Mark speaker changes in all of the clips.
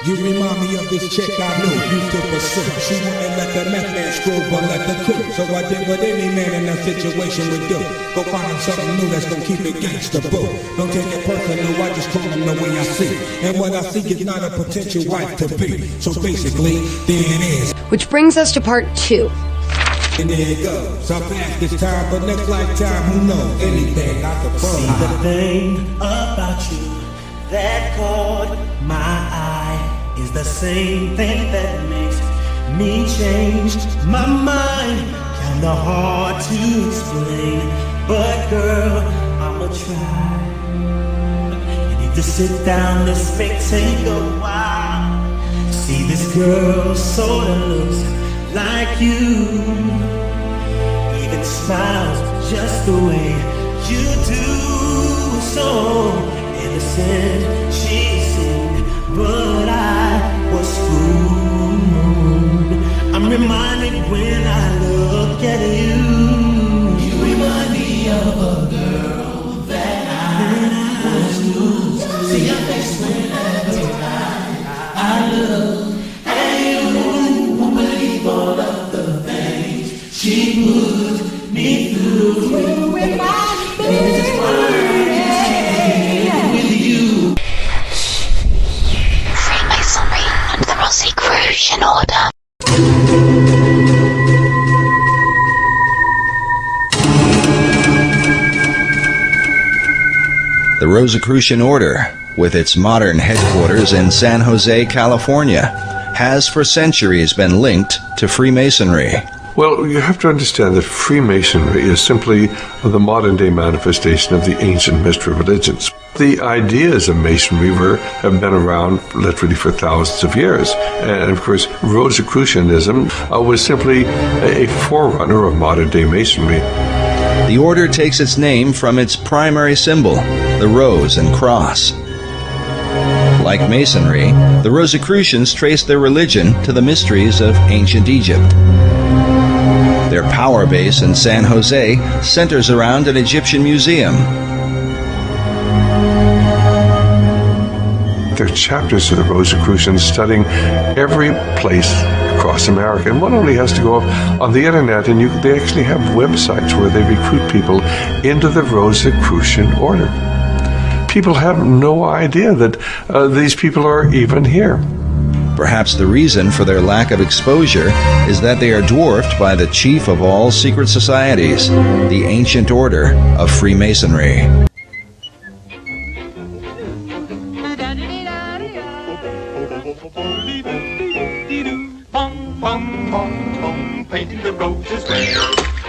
Speaker 1: You remind me of this chick I knew, used to pursue. She wouldn't let the meth man screw, but let the cook. So I did what any man in that situation would do. Go find him something new that's gonna keep it gangsta, boo. Don't take it personal, I just call him the way I see. And what I see is not a potential wife to be. So basically, there it is.
Speaker 2: Which brings us to part 2.
Speaker 1: And there it goes. So fast this time, but next lifetime, who knows? Anything, not the fun.
Speaker 3: See the thing about you that caught my eye is the same thing that makes me change my mind. Kinda hard to explain, but girl, I'ma try. You need to sit down, this may take a while. See, this girl sorta looks like you, even smiles just the way you do. So innocent she seemed, but I was fooled. I'm reminded when I look at you. You remind me of a girl that I was lose. See your face whenever I look at you. Won't believe all of the things she put me through. You remind me.
Speaker 4: Rosicrucian order.
Speaker 5: The Rosicrucian Order, with its modern headquarters in San Jose, California, has for centuries been linked to Freemasonry.
Speaker 6: Well, you have to understand that Freemasonry is simply the modern-day manifestation of the ancient mystery religions. The ideas of Masonry have been around literally for thousands of years. And, of course, Rosicrucianism was simply a forerunner of modern-day Masonry.
Speaker 5: The order takes its name from its primary symbol, the rose and cross. Like Masonry, the Rosicrucians trace their religion to the mysteries of ancient Egypt. Their power base in San Jose centers around an Egyptian museum.
Speaker 6: There are chapters of the Rosicrucians studying every place across America. And one only has to go up on the internet, and they actually have websites where they recruit people into the Rosicrucian order. People have no idea that these people are even here.
Speaker 5: Perhaps the reason for their lack of exposure is that they are dwarfed by the chief of all secret societies, the ancient order of Freemasonry.
Speaker 7: Painting the roses red,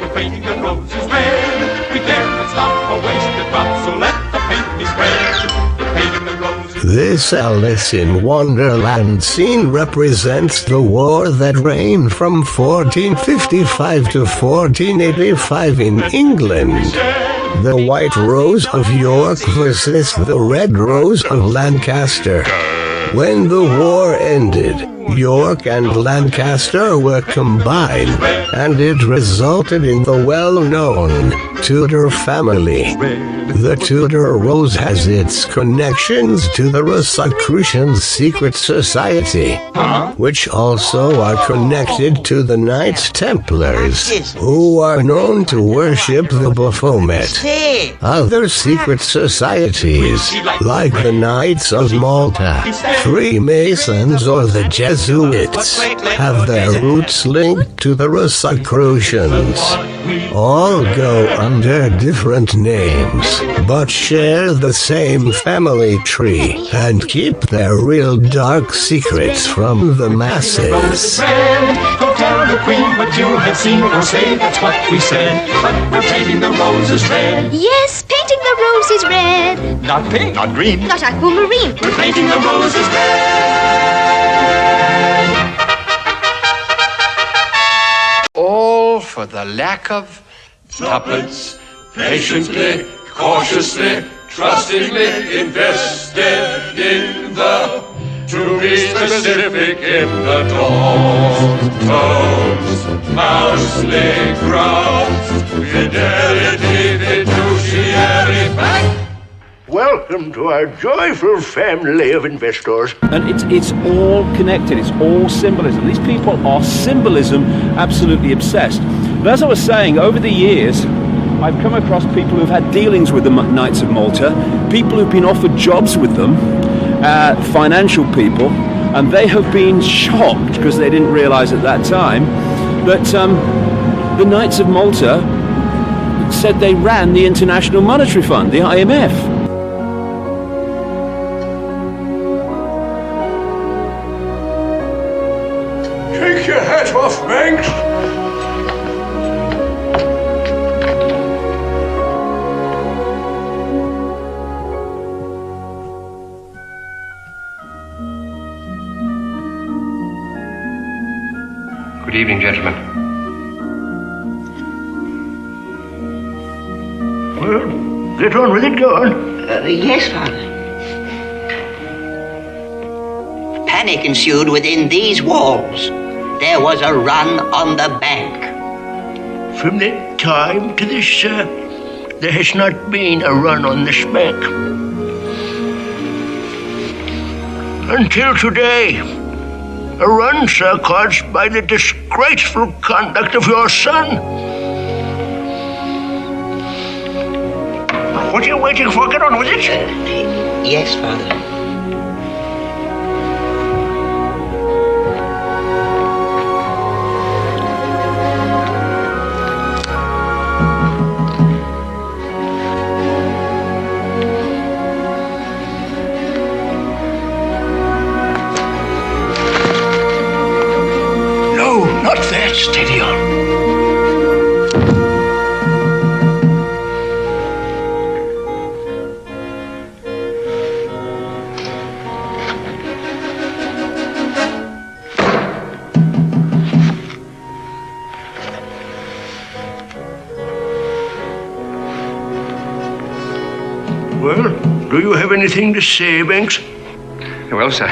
Speaker 7: we're painting the roses red. We dare not stop or waste a drop, so let the paint be spread. We're painting the roses.
Speaker 8: This Alice in Wonderland scene represents the war that reigned from 1455 to 1485 in England. The White Rose of York versus the Red Rose of Lancaster. When the war ended, York and Lancaster were combined, and it resulted in the well-known Tudor family. The Tudor Rose has its connections to the Rosicrucian secret society, which also are connected to the Knights Templars, who are known to worship the Baphomet. Other secret societies, like the Knights of Malta, Freemasons, or the Jesuits, have their roots linked to the Rosicrucians. All go under different names, but share the same family tree and keep their real dark secrets from the masses.
Speaker 7: Go tell the queen what you have seen, or say that's what we said. But we're painting the roses red.
Speaker 4: Yes, painting the roses red.
Speaker 7: Not pink, not green,
Speaker 4: Not aquamarine.
Speaker 7: we're painting the roses red.
Speaker 9: All for the lack of
Speaker 7: Tuppence, patiently, cautiously, trustingly invested in the, to be specific in the tones, mousely grounds, fidelity, fiduciary fact,
Speaker 10: Welcome to our joyful family of investors.
Speaker 11: And it's all connected. It's all symbolism. These people are symbolism absolutely obsessed. But as I was saying, over the years, I've come across people who've had dealings with the Knights of Malta, people who've been offered jobs with them, financial people, and they have been shocked because they didn't realize at that time that the Knights of Malta said they ran the International Monetary Fund, the IMF.
Speaker 10: Take your hat off, Banks.
Speaker 9: Good evening, gentlemen.
Speaker 10: Well, get on with it, go on.
Speaker 12: Yes, Father. Panic ensued within these walls. There was a run on the bank.
Speaker 10: From that time to this, sir, there has not been a run on this bank. Until today, a run, sir, caused by the disgraceful conduct of your son. What are you waiting for? Get on with it.
Speaker 12: Yes, Father.
Speaker 10: Not that. Steady on. Well, do you have anything to say, Banks?
Speaker 9: Well, sir,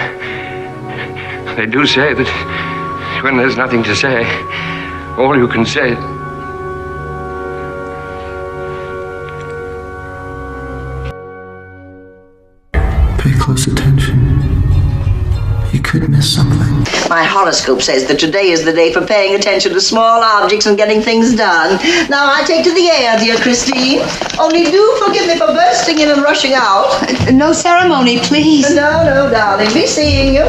Speaker 9: they do say that when there's nothing to say, all you can say...
Speaker 13: Pay close attention. You could miss something.
Speaker 12: My horoscope says that today is the day for paying attention to small objects and getting things done. Now I take to the air, dear Christine. Only do forgive me for bursting in and rushing out.
Speaker 2: No ceremony, please.
Speaker 12: No, darling. Be seeing you.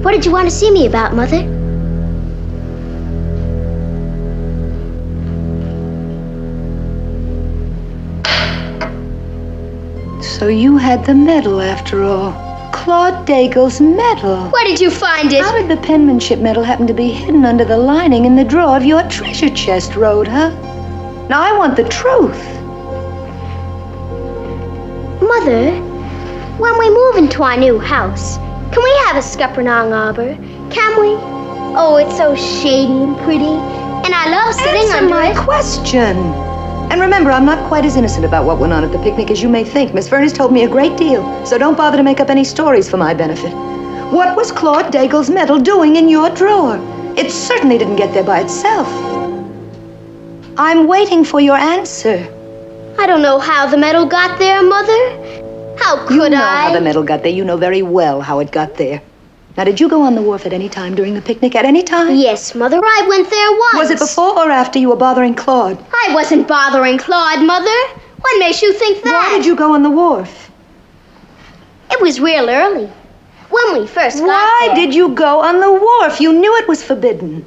Speaker 4: What did you want to see me about, Mother?
Speaker 14: So you had the medal after all. Claude Daigle's medal.
Speaker 4: Where did you find it?
Speaker 14: How did the penmanship medal happen to be hidden under the lining in the drawer of your treasure chest, Rhoda? Now I want the truth.
Speaker 4: Mother, when we move into our new house, can we have a scuppernong arbor? Can we? Oh, it's so shady and pretty. And I love sitting
Speaker 14: Answer
Speaker 4: under
Speaker 14: my
Speaker 4: it.
Speaker 14: question. And remember, I'm not quite as innocent about what went on at the picnic as you may think. Miss Vernon's told me a great deal, so don't bother to make up any stories for my benefit. What was Claude Daigle's medal doing in your drawer? It certainly didn't get there by itself. I'm waiting for your answer.
Speaker 4: I don't know how the medal got there, Mother. How could
Speaker 14: You know
Speaker 4: I?
Speaker 14: how the medal got there. You know very well how it got there. Now, did you go on the wharf at any time during the picnic? At any time?
Speaker 4: Yes, Mother, I went there once.
Speaker 14: Was it before or after you were bothering Claude?
Speaker 4: I wasn't bothering Claude, Mother. What makes you think that?
Speaker 14: Why did you go on the wharf?
Speaker 4: It was real early. When we first got
Speaker 14: Why
Speaker 4: there.
Speaker 14: did you go on the wharf? You knew it was forbidden.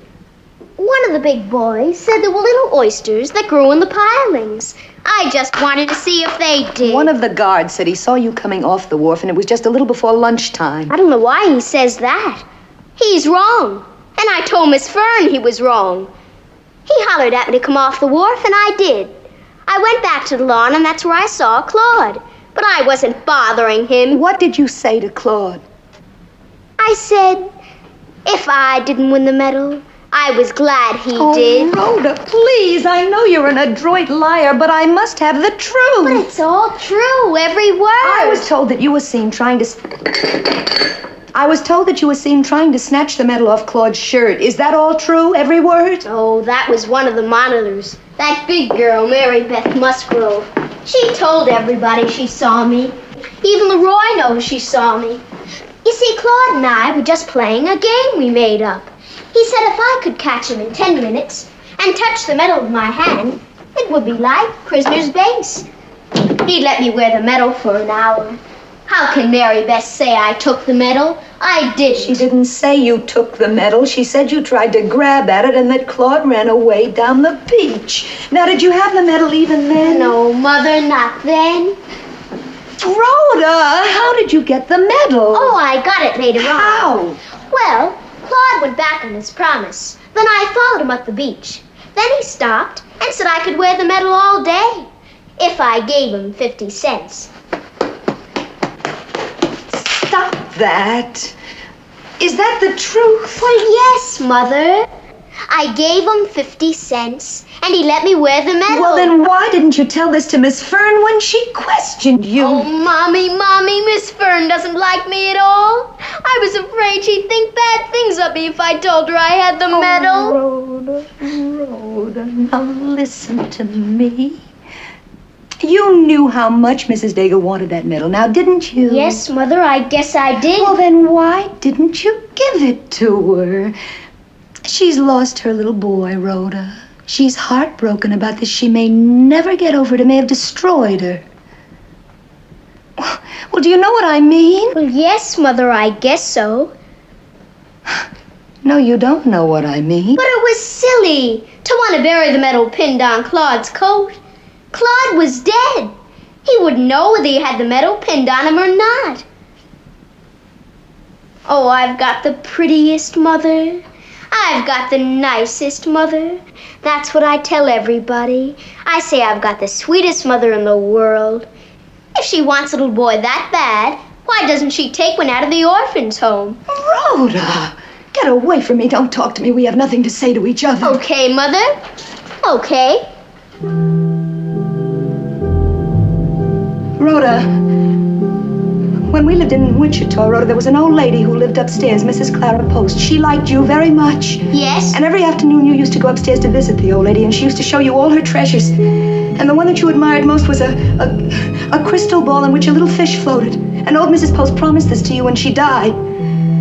Speaker 4: One of the big boys said there were little oysters that grew in the pilings. I just wanted to see if they did.
Speaker 14: One of the guards said he saw you coming off the wharf, and it was just a little before lunchtime.
Speaker 4: I don't know why he says that. He's wrong. And I told Miss Fern he was wrong. He hollered at me to come off the wharf, and I did. I went back to the lawn, and that's where I saw Claude. But I wasn't bothering him.
Speaker 14: What did you say to Claude?
Speaker 4: I said, if I didn't win the medal, I was glad he did.
Speaker 14: Oh, Rhoda, please. I know you're an adroit liar, but I must have the truth.
Speaker 4: But it's all true, every word.
Speaker 14: I was told that you were seen trying to snatch the medal off Claude's shirt. Is that all true, every word?
Speaker 4: Oh, that was one of the monitors. That big girl, Mary Beth Musgrove. She told everybody she saw me. Even Leroy knows she saw me. You see, Claude and I were just playing a game we made up. He said if I could catch him in 10 minutes and touch the medal with my hand, it would be like prisoner's base. He'd let me wear the medal for an hour. How can Mary Beth say I took the medal? I didn't.
Speaker 14: She didn't say you took the medal. She said you tried to grab at it and that Claude ran away down the beach. Now, did you have the medal even then?
Speaker 4: No, Mother, not then.
Speaker 14: Rhoda, how did you get the medal?
Speaker 4: Oh, I got it later on.
Speaker 14: How?
Speaker 4: Well, Claude went back on his promise. Then I followed him up the beach. Then he stopped and said I could wear the medal all day if I gave him 50 cents.
Speaker 14: Stop that. Is that the truth?
Speaker 4: Well, yes, Mother. I gave him 50 cents, and he let me wear the medal.
Speaker 14: Well, then why didn't you tell this to Miss Fern when she questioned you?
Speaker 4: Oh, Mommy, Miss Fern doesn't like me at all. I was afraid she'd think bad things of me if I told her I had the medal.
Speaker 14: Rhoda, now listen to me. You knew how much Mrs. Daigle wanted that medal, now didn't you?
Speaker 4: Yes, Mother, I guess I did.
Speaker 14: Well, then why didn't you give it to her? She's lost her little boy, Rhoda. She's heartbroken about this. She may never get over it. It may have destroyed her. Well, do you know what I mean?
Speaker 4: Well, yes, Mother, I guess so.
Speaker 14: No, you don't know what I mean.
Speaker 4: But it was silly to want to bury the medal pinned on Claude's coat. Claude was dead. He wouldn't know whether he had the medal pinned on him or not. Oh, I've got the prettiest mother. I've got the nicest mother. That's what I tell everybody. I say I've got the sweetest mother in the world. If she wants a little boy that bad, why doesn't she take one out of the orphan's home?
Speaker 14: Rhoda, get away from me. Don't talk to me. We have nothing to say to each other.
Speaker 4: Okay, Mother. Okay.
Speaker 14: Rhoda, when we lived in Wichita, Rhoda, there was an old lady who lived upstairs, Mrs. Clara Post. She liked you very much.
Speaker 4: Yes?
Speaker 14: And every afternoon you used to go upstairs to visit the old lady, and she used to show you all her treasures. And the one that you admired most was a crystal ball in which a little fish floated. And old Mrs. Post promised this to you when she died.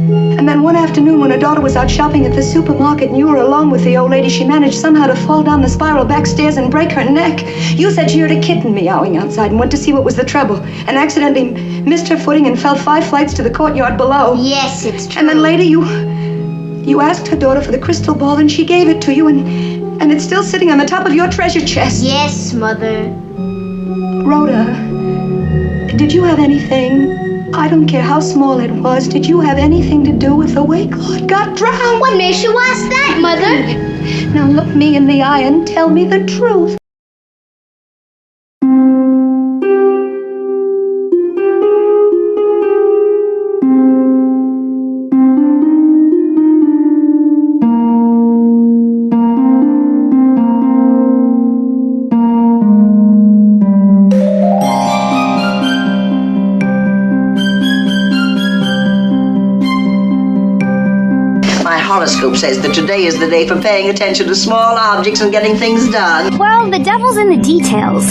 Speaker 14: And then one afternoon when her daughter was out shopping at the supermarket and you were alone with the old lady, she managed somehow to fall down the spiral back stairs and break her neck. You said she heard a kitten meowing outside and went to see what was the trouble, and accidentally missed her footing and fell 5 flights to the courtyard below.
Speaker 4: Yes, it's true.
Speaker 14: And then later you asked her daughter for the crystal ball and she gave it to you, and it's still sitting on the top of your treasure chest.
Speaker 4: Yes, Mother.
Speaker 14: Rhoda, did you have anything, I don't care how small it was, did you have anything to do with the way Claude got drowned?
Speaker 4: What makes you ask that, Mother?
Speaker 14: Now look me in the eye and tell me the truth.
Speaker 12: Horoscope says that today is the day for paying attention to small objects and getting things done.
Speaker 15: Well, the devil's in the details.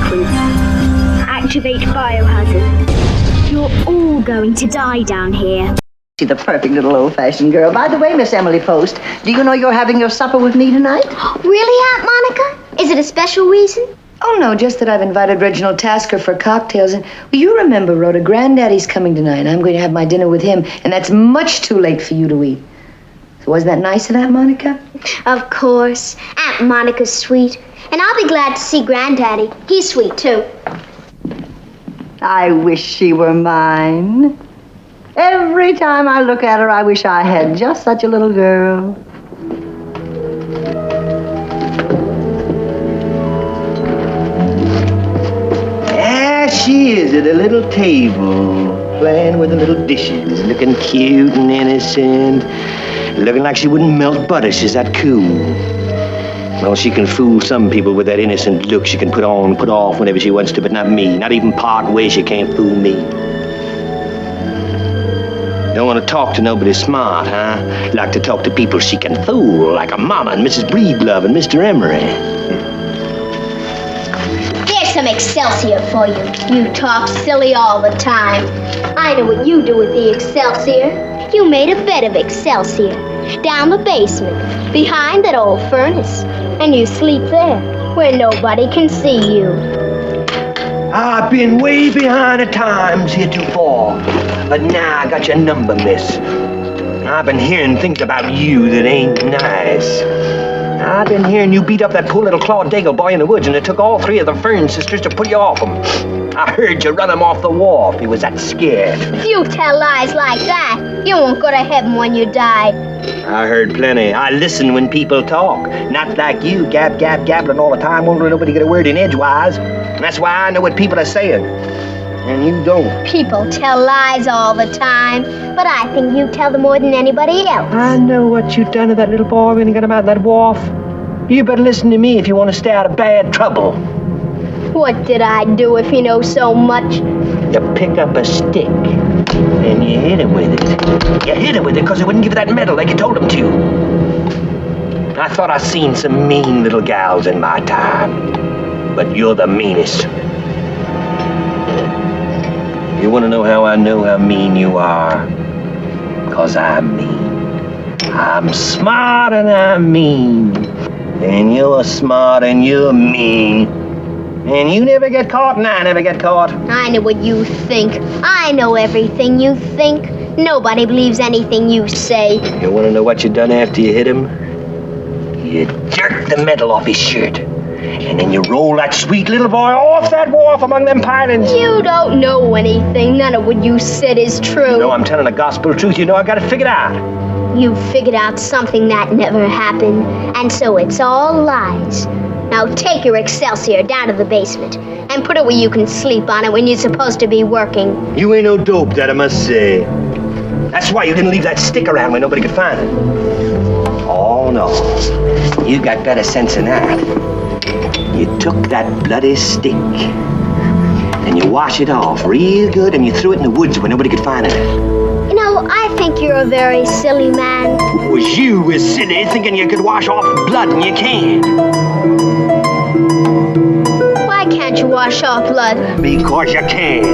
Speaker 15: sequence. Activate biohazard. You're all going to die down here.
Speaker 12: She's the perfect little old-fashioned girl. By the way, Miss Emily Post, do you know you're having your supper with me tonight?
Speaker 4: Really, Aunt Monica? Is it a special reason?
Speaker 14: Oh, no, just that I've invited Reginald Tasker for cocktails. And you remember, Rhoda, Granddaddy's coming tonight. I'm going to have my dinner with him, and that's much too late for you to eat. So wasn't that nice of Aunt Monica?
Speaker 4: Of course. Aunt Monica's sweet. And I'll be glad to see Granddaddy. He's sweet, too.
Speaker 12: I wish she were mine. Every time I look at her, I wish I had just such a little girl.
Speaker 10: There she is at a little table, playing with the little dishes, looking cute and innocent, looking like she wouldn't melt butter. She's that cool. Well, she can fool some people with that innocent look she can put on, put off whenever she wants to, but not me. Not even part way she can't fool me. Don't want to talk to nobody smart, huh? Like to talk to people she can fool, like her mama and Mrs. Breedlove and Mr. Emery.
Speaker 4: Here's some Excelsior for you. You talk silly all the time. I know what you do with the Excelsior. You made a bed of Excelsior down the basement, behind that old furnace. And you sleep there, where nobody can see you.
Speaker 10: I've been way behind the times heretofore, but now I got your number, miss. I've been hearing things about you that ain't nice. I've been hearing you beat up that poor little Claude Daigle boy in the woods, and it took all three of the Fern sisters to pull you off him. I heard you run him off the wharf. He was that scared.
Speaker 4: If you tell lies like that, you won't go to heaven when you die.
Speaker 10: I heard plenty. I listen when people talk. Not like you, gabbling all the time, won't let nobody get a word in edgewise. And that's why I know what people are saying. And you don't.
Speaker 4: People tell lies all the time, but I think you tell them more than anybody else.
Speaker 10: I know what you done to that little boy when you got him out of that wharf. You better listen to me if you want to stay out of bad trouble.
Speaker 4: What did I do if you know so much?
Speaker 10: You pick up a stick and you hit him with it. You hit him with it because he wouldn't give you that medal like you told him to. I thought I seen some mean little gals in my time, but you're the meanest. You want to know how mean you are? Because I'm mean. I'm smart and I'm mean. And you're smart and you're mean. And you never get caught and I never get caught.
Speaker 4: I know what you think. I know everything you think. Nobody believes anything you say.
Speaker 10: You want to know what you done after you hit him? You jerked the metal off his shirt. And then you roll that sweet little boy off that wharf among them pilings.
Speaker 4: You don't know anything. None of what you said is true.
Speaker 10: You know I'm telling the gospel truth. You know I got it figured out.
Speaker 4: You figured out something that never happened, and so it's all lies. Now take your Excelsior down to the basement and put it where you can sleep on it when you're supposed to be working.
Speaker 10: You ain't no dope, that I must say. That's why you didn't leave that stick around where nobody could find it. Oh, no. You got better sense than that. You took that bloody stick and you washed it off real good and you threw it in the woods where nobody could find it.
Speaker 4: You know, I think you're a very silly man.
Speaker 10: Was you as silly thinking you could wash off blood and you can't?
Speaker 4: Why can't you wash off blood?
Speaker 10: Because you can't.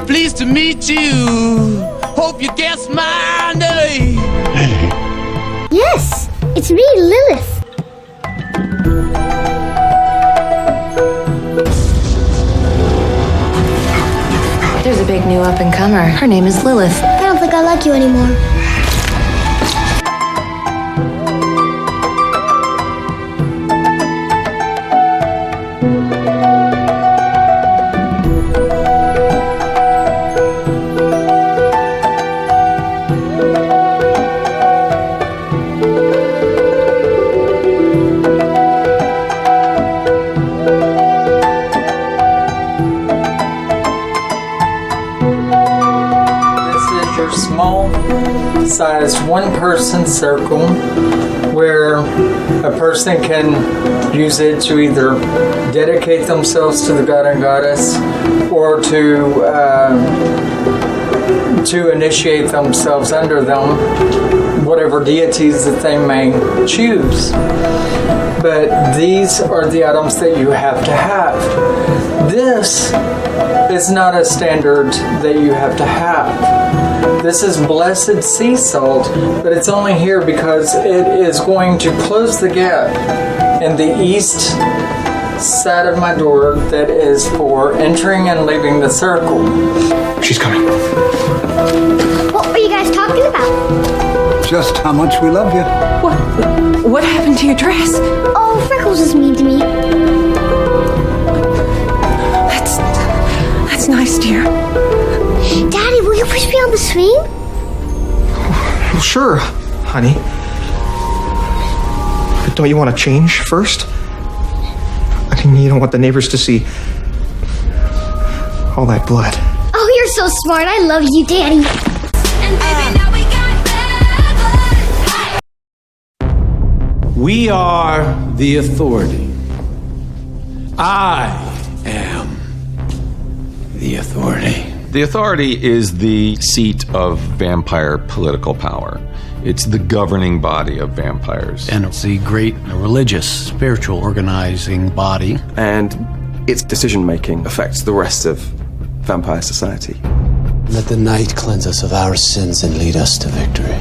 Speaker 16: Pleased to meet you. Hope you guessed my name.
Speaker 15: Yes, it's me, Lilith.
Speaker 17: There's a big new up-and-comer. Her name is Lilith.
Speaker 4: I don't think I like you anymore.
Speaker 18: small sized one-person circle where a person can use it to either dedicate themselves to the god and goddess or to initiate themselves under them, whatever deities that they may choose. But these are the items that you have to have. This is not a standard that you have to have. This is blessed sea salt, but it's only here because it is going to close the gap in the east side of my door that is for entering and leaving the circle.
Speaker 19: She's coming.
Speaker 4: What were you guys talking about?
Speaker 19: Just how much we love you.
Speaker 17: What happened to your dress?
Speaker 4: Oh, Freckles is mean to me.
Speaker 17: That's nice, dear.
Speaker 4: Daddy, will you push me on the swing?
Speaker 19: Well, sure, honey. But don't you want to change first? I mean, you don't want the neighbors to see all that blood.
Speaker 4: Oh, you're so smart. I love you, Daddy.
Speaker 16: We are the authority. I am the authority.
Speaker 20: The authority is the seat of vampire political power. It's the governing body of vampires.
Speaker 21: And it's the great religious, spiritual organizing body.
Speaker 22: And its decision-making affects the rest of vampire society.
Speaker 23: Let the night cleanse us of our sins and lead us to victory.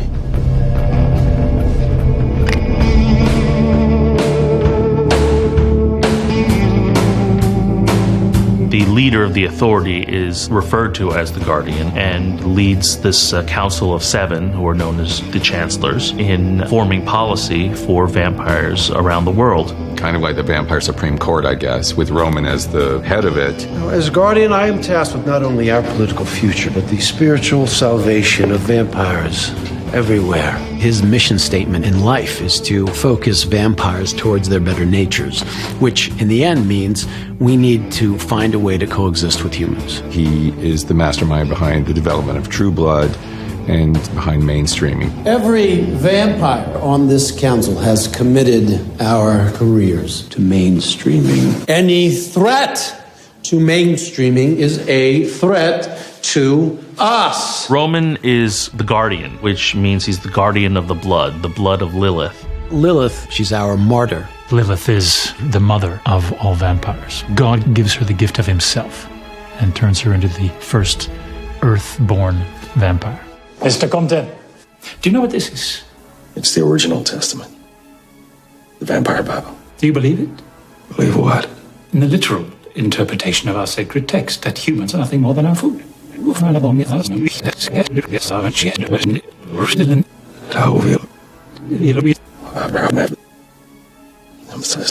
Speaker 24: The leader of the authority is referred to as the Guardian and leads this Council of Seven, who are known as the Chancellors, in forming policy for vampires around the world.
Speaker 20: Kind of like the Vampire Supreme Court, I guess, with Roman as the head of it.
Speaker 23: As Guardian, I am tasked with not only our political future, but the spiritual salvation of vampires everywhere.
Speaker 21: His mission statement in life is to focus vampires towards their better natures, which in the end means we need to find a way to coexist with humans.
Speaker 20: He is the mastermind behind the development of True Blood and behind mainstreaming.
Speaker 23: Every vampire on this council has committed our careers to mainstreaming. Any threat to mainstreaming is a threat to us.
Speaker 24: Roman is the Guardian, which means he's the guardian of the blood of Lilith.
Speaker 21: Lilith, she's our martyr.
Speaker 25: Lilith is the mother of all vampires. God gives her the gift of himself and turns her into the first earth-born vampire.
Speaker 26: Mr. Compton, do you know what this is?
Speaker 22: It's the original testament. The Vampire Bible.
Speaker 26: Do you believe it?
Speaker 22: Believe what?
Speaker 26: In the literal interpretation of our sacred text, that humans are nothing more than our food.
Speaker 22: As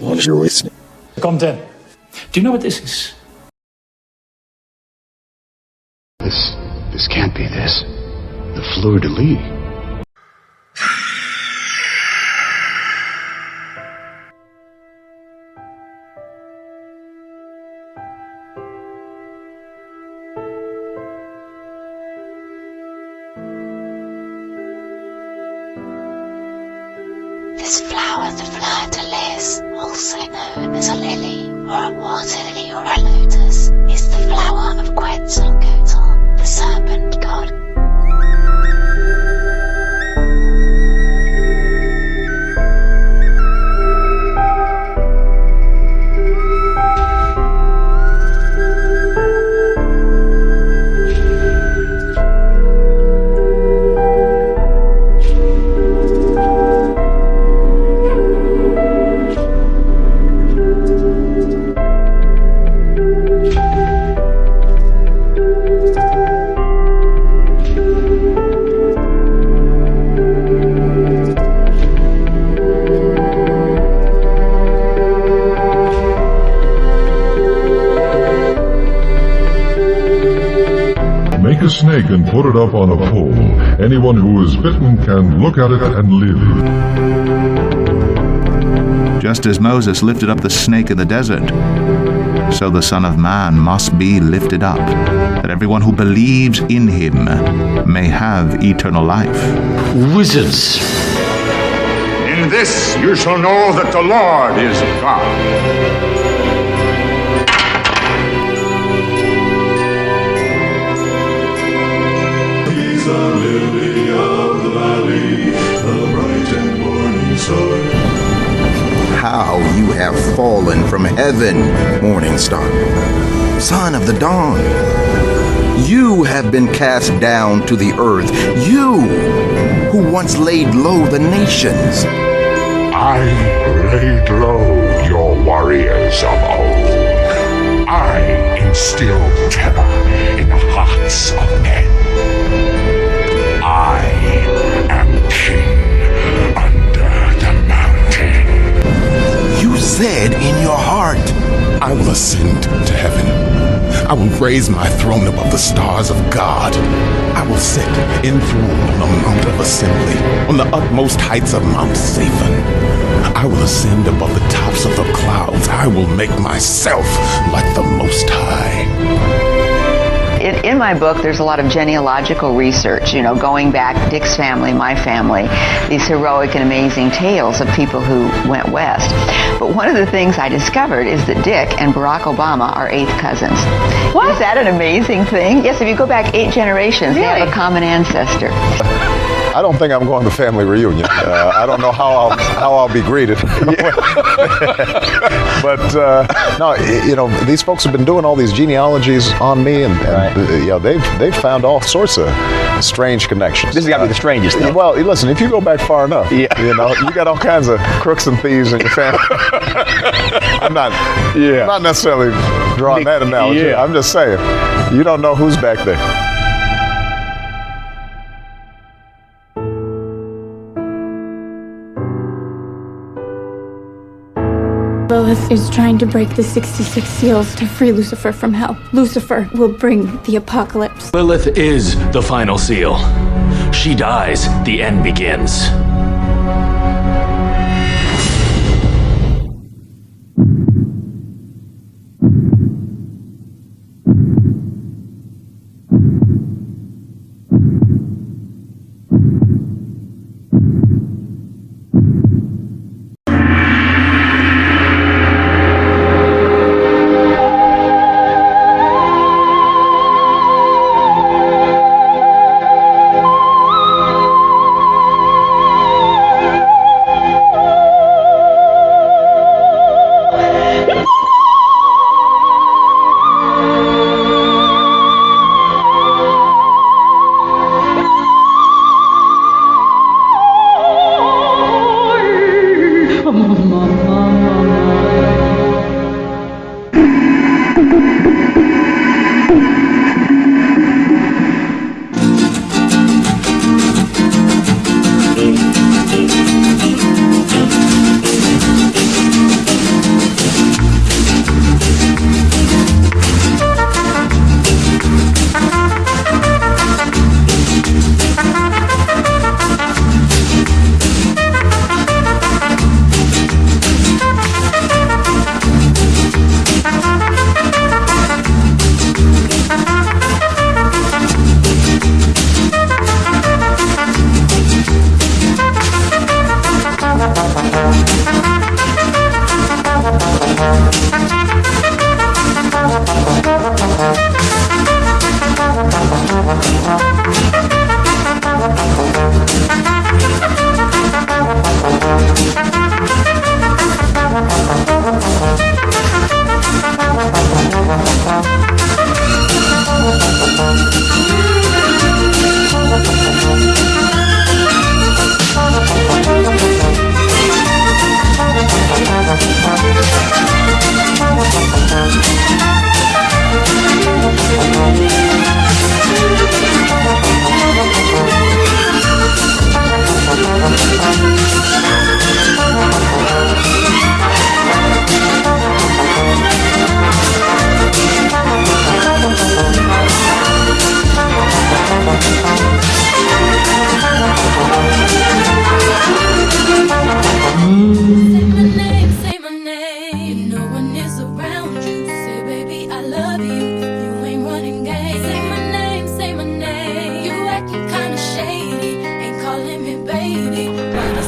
Speaker 22: long as you're listening.
Speaker 26: Compton, do you know what this is?
Speaker 23: This can't be this. The fleur-de-lis.
Speaker 15: This flower, the fleur-de-lis, also known as a lily, or a water lily, or a lotus, is the flower of Quetzalcoatl, the serpent god.
Speaker 27: Make a snake and put it up on a pole. Anyone who is bitten can look at it and live.
Speaker 28: Just as Moses lifted up the snake in the desert, so the Son of Man must be lifted up, that that everyone who believes in him may have eternal life.
Speaker 1: Wizards!
Speaker 3: In this you shall know that the Lord is God.
Speaker 5: He's a lily of the valley, a bright and morning star.
Speaker 28: How you have fallen from heaven, morning star, son of the dawn. You have been cast down to the earth, you who once laid low the nations.
Speaker 3: I laid low your warriors of old. I instilled terror in the hearts of men. I am king under the mountain.
Speaker 28: You said in your heart,
Speaker 5: I will ascend to heaven. I will raise my throne above the stars of God. I will sit enthroned on the Mount of Assembly, on the utmost heights of Mount Zaphon. I will ascend above the tops of the clouds. I will make myself like the Most High.
Speaker 6: In my book, there's a lot of genealogical research, going back, Dick's family, my family, these heroic and amazing tales of people who went west. But one of the things I discovered is that Dick and Barack Obama are 8th cousins. What? Is that an amazing thing? Yes, if you go back 8 generations, They have a common ancestor.
Speaker 7: I don't think I'm going to family reunion. I don't know how I'll be greeted. But no, these folks have been doing all these genealogies on me, and they've found all sorts of strange connections.
Speaker 10: This has got to be the strangest thing.
Speaker 7: Well, listen, if you go back far enough, you got all kinds of crooks and thieves in your family. I'm not necessarily drawing that analogy.
Speaker 10: Yeah.
Speaker 7: I'm just saying, you don't know who's back there.
Speaker 8: Lilith is trying to break the 66 seals to free Lucifer from hell. Lucifer will bring the apocalypse.
Speaker 9: Lilith is the final seal. She dies, the end begins.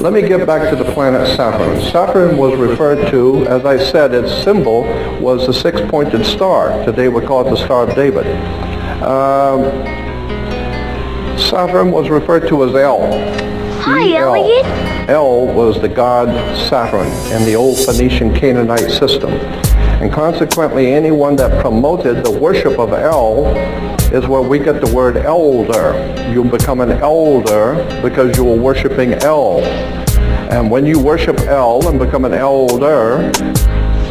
Speaker 1: Let me get back to the planet Saturn. Saturn was referred to, as I said, its symbol was the six-pointed star. Today we call it the Star of David. Saturn was referred to as El.
Speaker 4: Hi, Elliot.
Speaker 1: El was the god Saturn in the old Phoenician Canaanite system. And consequently, anyone that promoted the worship of El is where we get the word elder. You become an elder because you were worshiping El. And when you worship El and become an elder,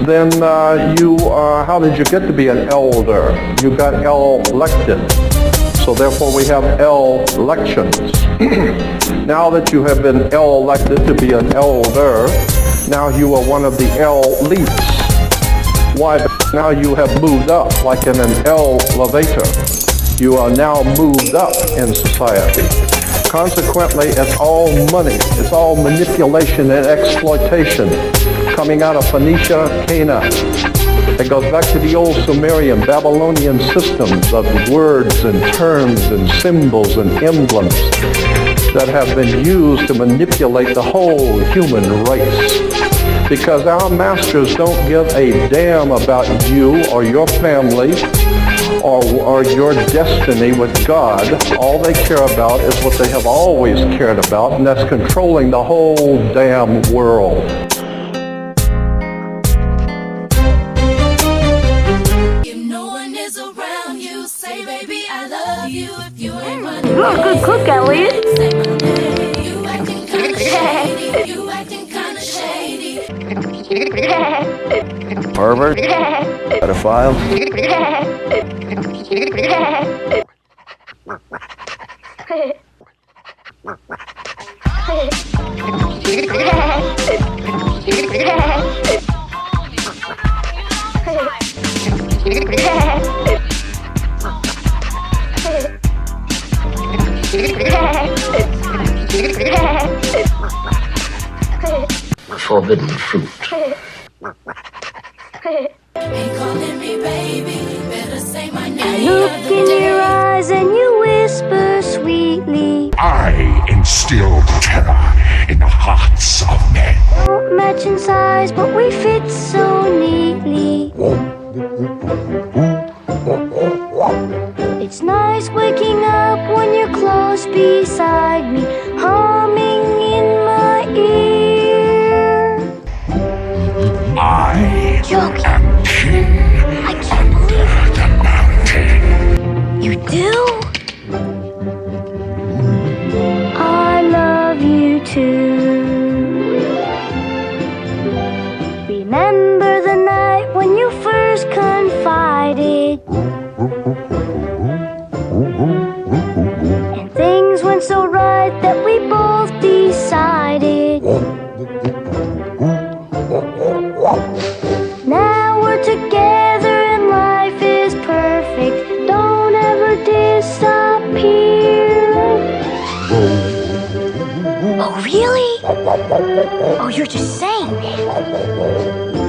Speaker 1: then how did you get to be an elder? You got elected. So therefore we have elections. Now that you have been elected to be an elder, now you are one of the elites. Why? Now you have moved up, like in an elevator. You are now moved up in society. Consequently, it's all money. It's all manipulation and exploitation coming out of Phoenicia, Cana. It goes back to the old Sumerian, Babylonian systems of words and terms and symbols and emblems that have been used to manipulate the whole human race. Because our masters don't give a damn about you or your family or your destiny with God. All they care about is what they have always cared about, and that's controlling the whole damn world.
Speaker 4: You're a good cook, Elliot.
Speaker 28: Pervert. Pedophile.
Speaker 2: Forbidden fruit.
Speaker 4: I look in your eyes and you whisper sweetly.
Speaker 3: I instilled terror in the hearts of men.
Speaker 4: Don't match in size, but we fit so neatly. It's nice waking up when you're close beside me, humming in my ear.
Speaker 3: I am king under the mountain.
Speaker 4: You do? I love you too. Remember the night when you first confided, and things went so right that we both decided. Now we're together and life is perfect. Don't ever disappear. Oh, really? Oh, you're just saying that.